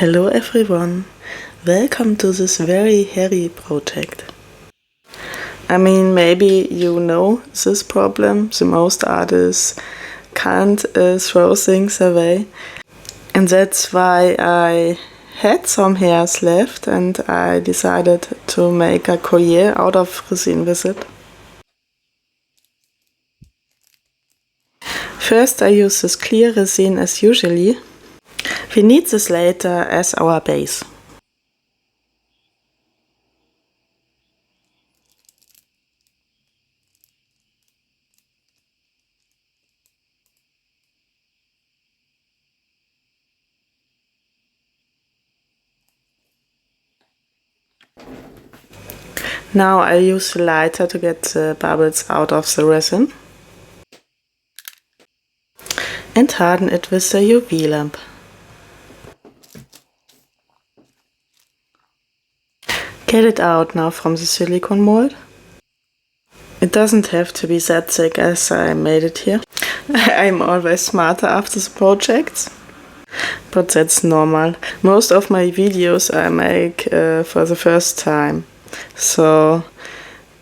Hello everyone, welcome to this very hairy project. I mean, maybe you know this problem, the most artists can't throw things away. And that's why I had some hairs left and I decided to make a collier out of resin with it. First I use this clear resin as usually. We need this later as our base. Now I use the lighter to get the bubbles out of the resin and harden it with the UV lamp. Get it out now from the silicone mold. It doesn't have to be that thick as I made it here. I'm always smarter after the projects, but that's normal. Most of my videos I make for the first time. So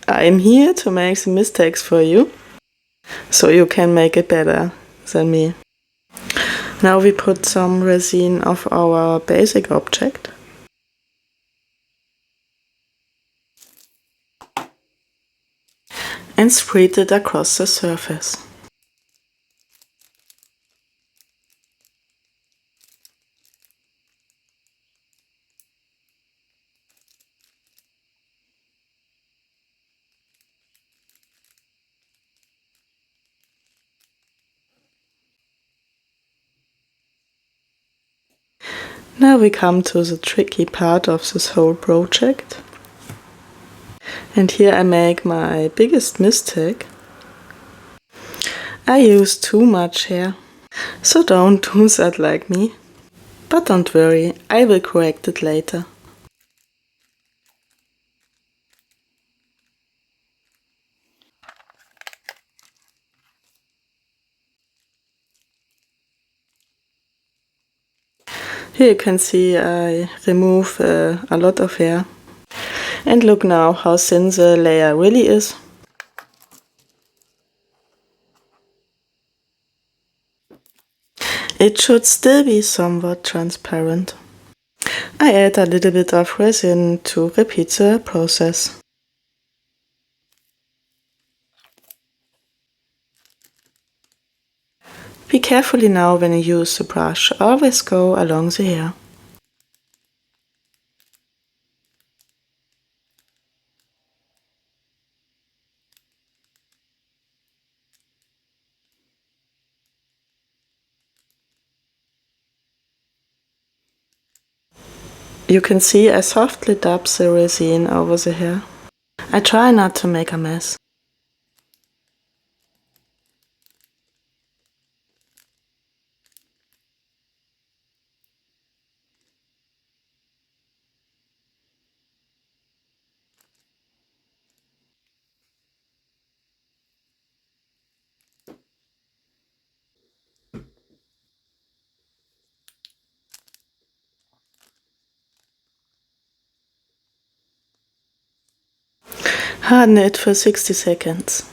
I'm here to make the mistakes for you, so you can make it better than me. Now we put some resin of our basic object. And spread it across the surface. Now we come to the tricky part of this whole project. And here I make my biggest mistake. I use too much hair. So don't do that like me. But don't worry, I will correct it later. Here you can see I remove a lot of hair. And look now how thin the layer really is. It should still be somewhat transparent. I add a little bit of resin to repeat the process. Be careful now when you use the brush, always go along the hair. You can see I softly dab the resin over the hair. I try not to make a mess. Harden it for 60 seconds.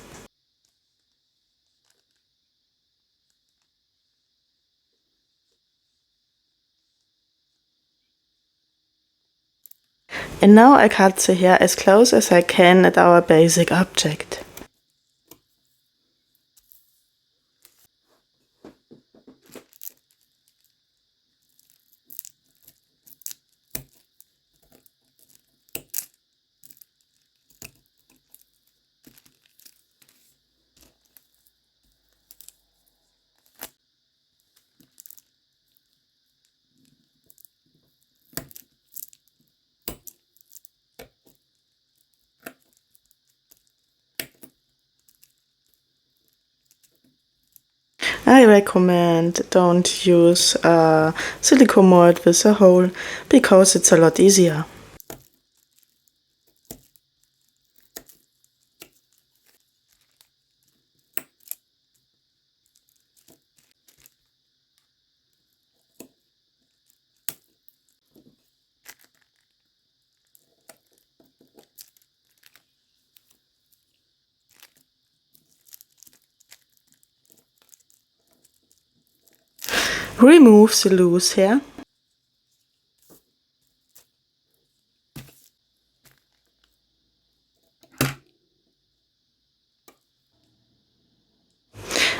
And now I cut the hair as close as I can at our basic object. I recommend don't use a silicone mold with a hole because it's a lot easier. Remove the loose hair.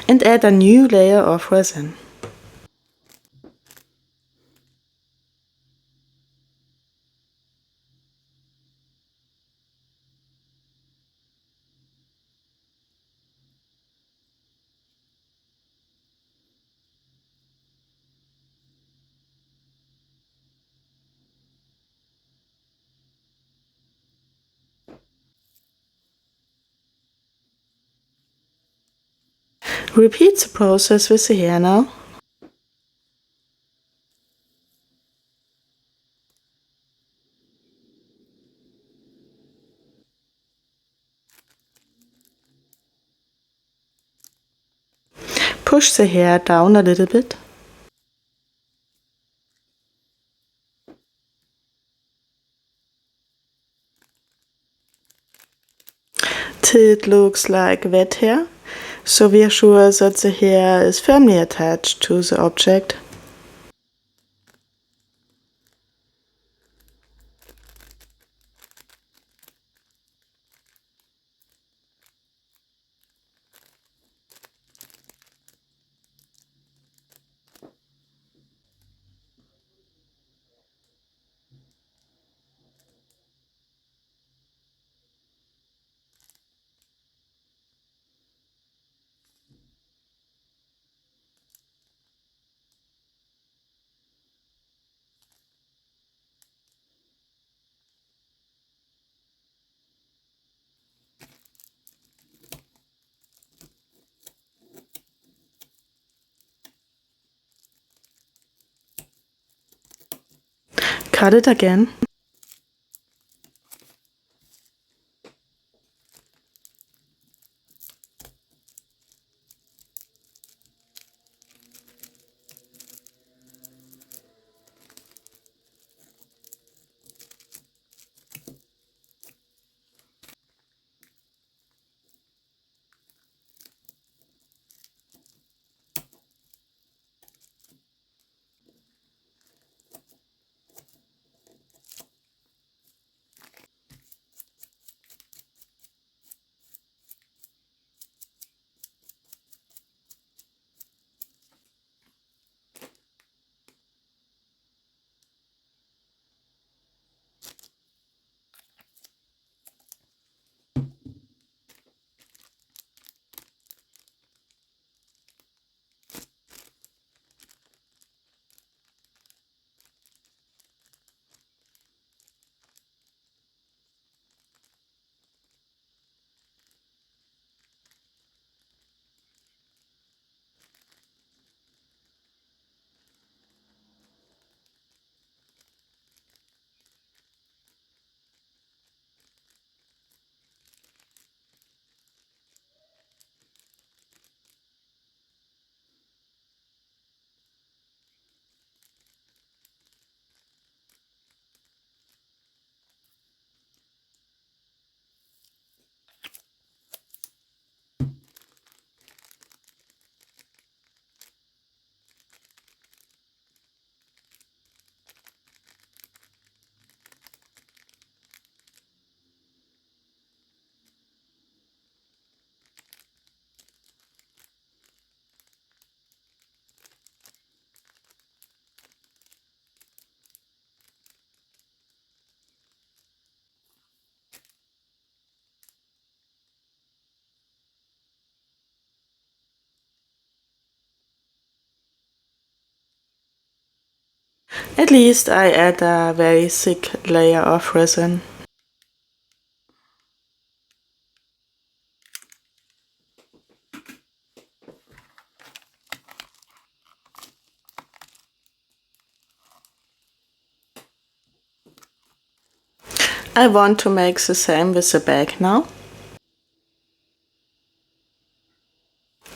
And add a new layer of resin. Repeat the process with the hair now. Push the hair down a little bit. Till it looks like wet hair, so we are sure that the hair is firmly attached to the object. Cut it again. At least I add a very thick layer of resin. I want to make the same with the back now.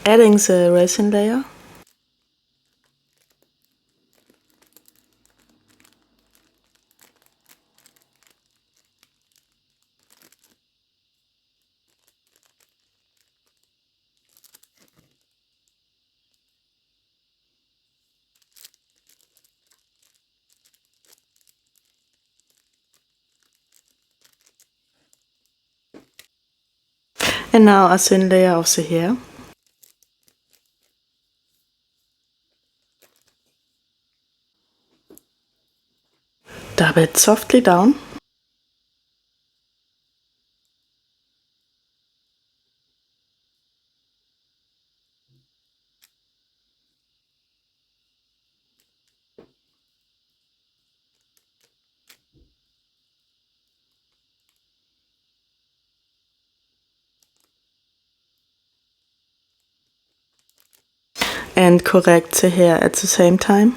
Adding the resin layer. And now a thin layer of the hair. Dab it softly down. And correct the hair at the same time.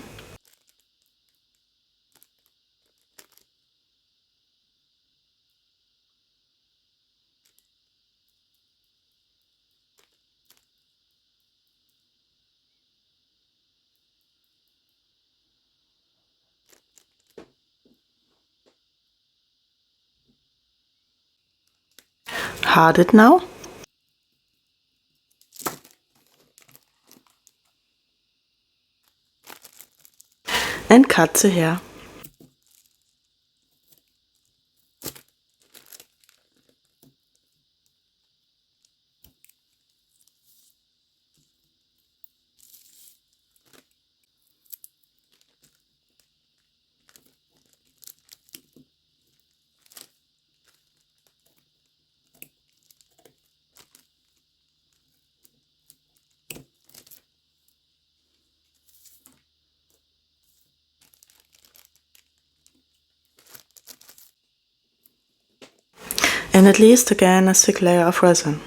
Hard it now. And cut the hair. And at least again a thick layer of resin.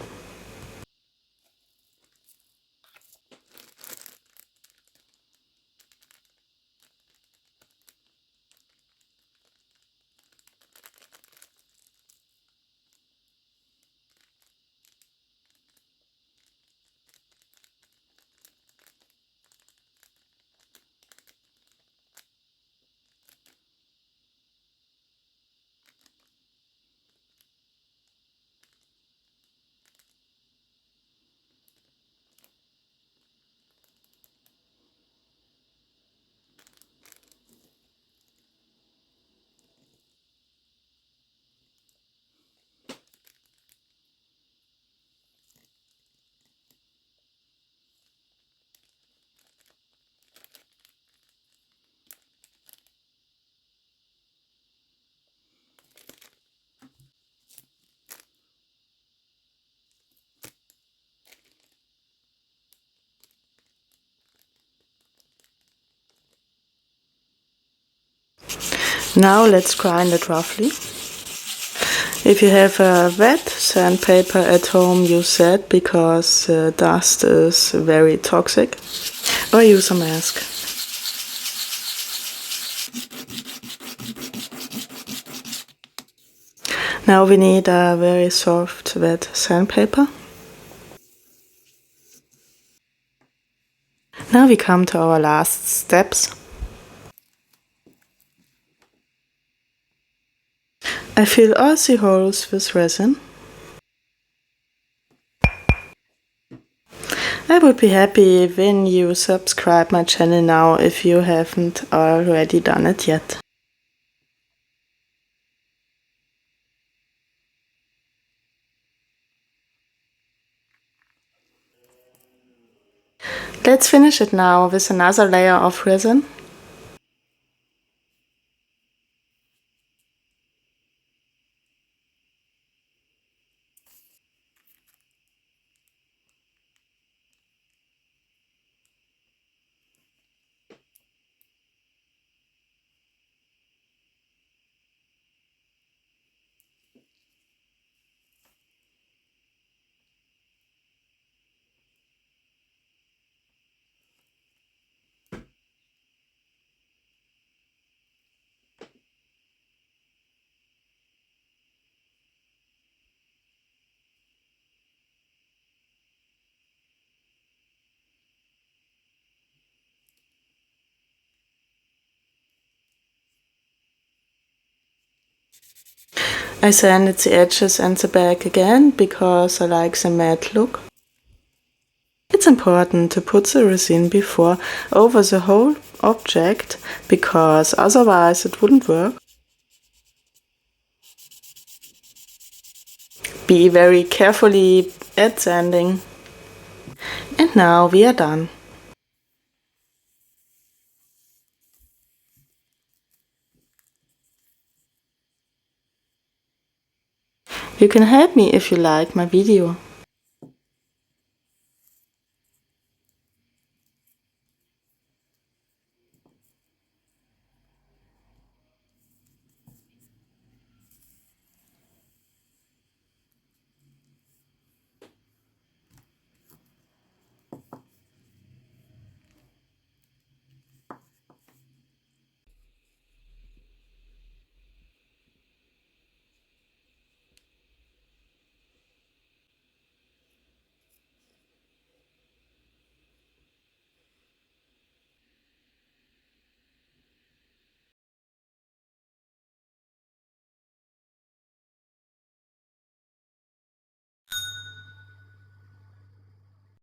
Now let's grind it roughly. If you have a wet sandpaper at home, use that because dust is very toxic. Or use a mask. Now we need a very soft wet sandpaper. Now we come to our last steps. I fill all the holes with resin. I would be happy when you subscribe my channel now if you haven't already done it yet. Let's finish it now with another layer of resin. I sanded the edges and the back again because I like the matte look. It's important to put the resin before over the whole object because otherwise it wouldn't work. Be very carefully It's sanding. And now we are done. You can help me if you like my video.